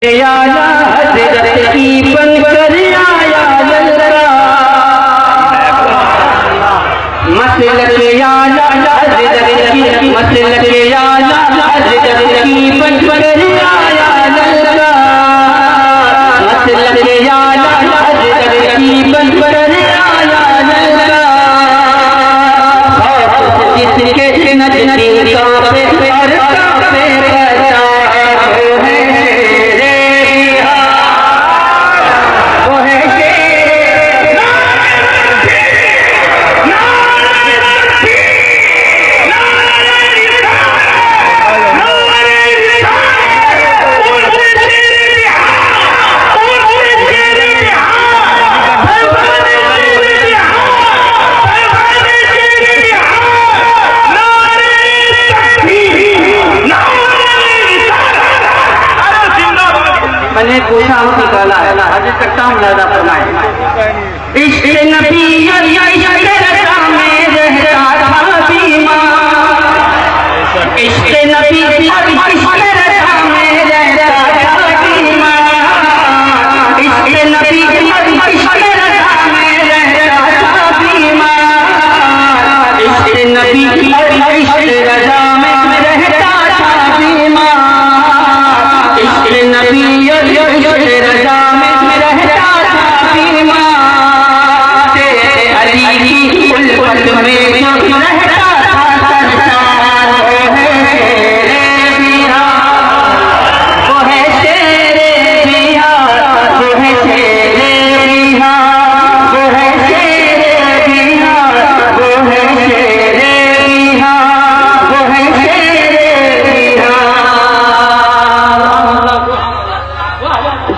आया हजरत की बनकर आया ललका मसलक आया हजरत की मसलक आया हजरत की बनकर आया ललका मसलक आया हजरत की बनकर आया ललका जिसके नजर कांपे और कांपे मैंने पूछा हम निकाला है आज सकता हूँ लादा फरमाए इश्क़ नबी इश्क़ रज़ा में रहता था बीमार इश्क़ नबी इश्क़ रज़ा में रहता था बीमार इश्क़ नबी इश्क़ रज़ा में रहता था बीमार इश्क़ नबी इश्क़ रज़ा में रहता था बीमार इश्क़ नबी रज़ा में रहता था बीमार अली की उल्फत में रहता था सरदार वो है शेरे बिहार वो है शेरे बिहार वो है शेरे बिहार वो है शेरे बिहार वो है शेरे बिहार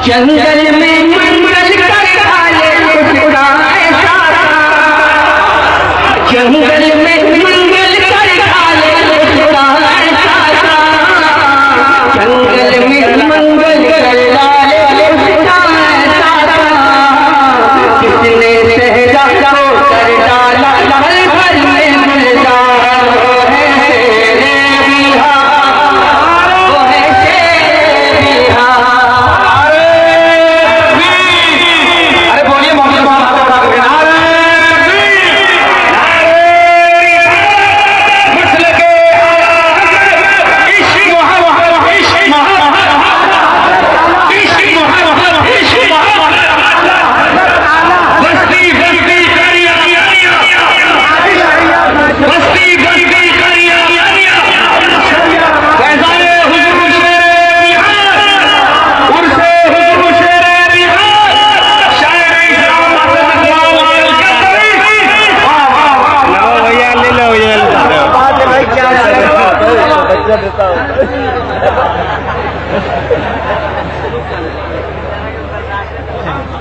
जंगल में मंगल कर खाले उड़ाए सारा जंगल में मंगल कर खाले उड़ाए सारा जंगल में मंगल कर लाले उड़ाए सारा किसने सहरा को कर डाला पल भर में गुलजार वो है शेरे बिहार वो है शेरे बिहार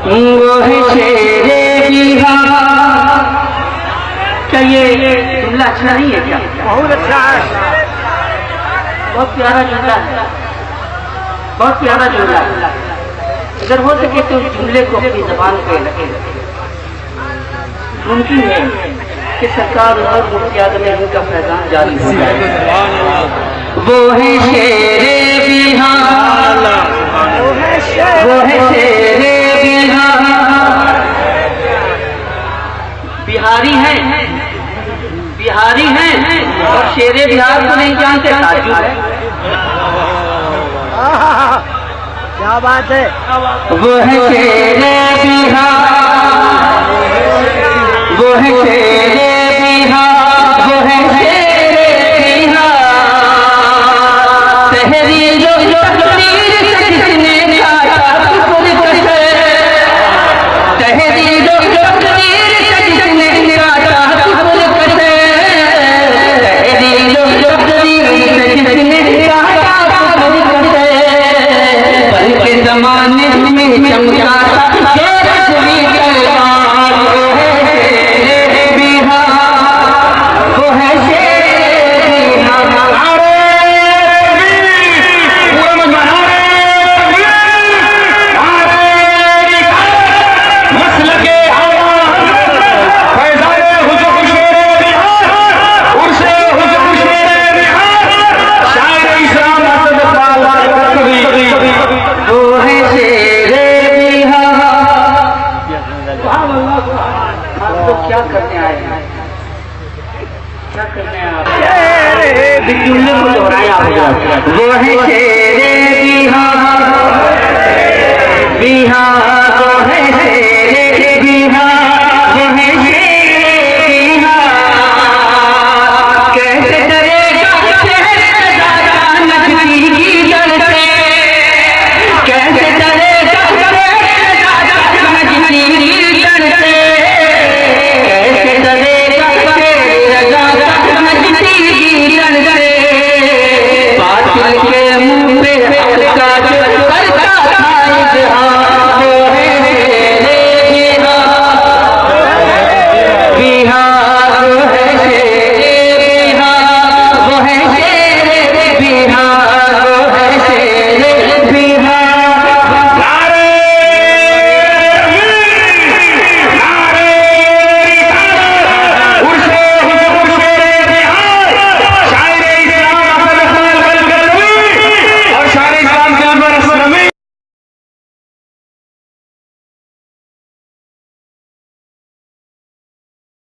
वो है शेरे बिहार क्या ये जुमला अच्छा नहीं है क्या? बहुत अच्छा है, बहुत प्यारा जुमला है, बहुत प्यारा जुमला है। अगर हो सके तो जुमले को अपनी जबान पे रखे मुमकिन है कि सरकार और मुफ्ती आज़म में इनका फैजान जारी हो जाए। वो है शेरे बिहार वो है शेरे बिहारी है बिहारी है और शेरे बिहार को नहीं जानते ताज्जुब है। क्या बात है। वो है शेरे बिहार वो है शेरे बिहार वो है शेरे बिहार शहरी जो तकदीर से जिसने काटा शुक्र करे शहरी जो तकदीर से जिसने काटा शुक्र करे शहरी जो तकदीर से जिसने काटा शुक्र करे पल के ज़माने में चमका जो रज़वी तलवार वो है शेरे बिहार वो है शेरे बिहार। क्या करने आए हैं? क्या करने आए आप? बिल्कुल दोहराया वो है शेरे की हाँ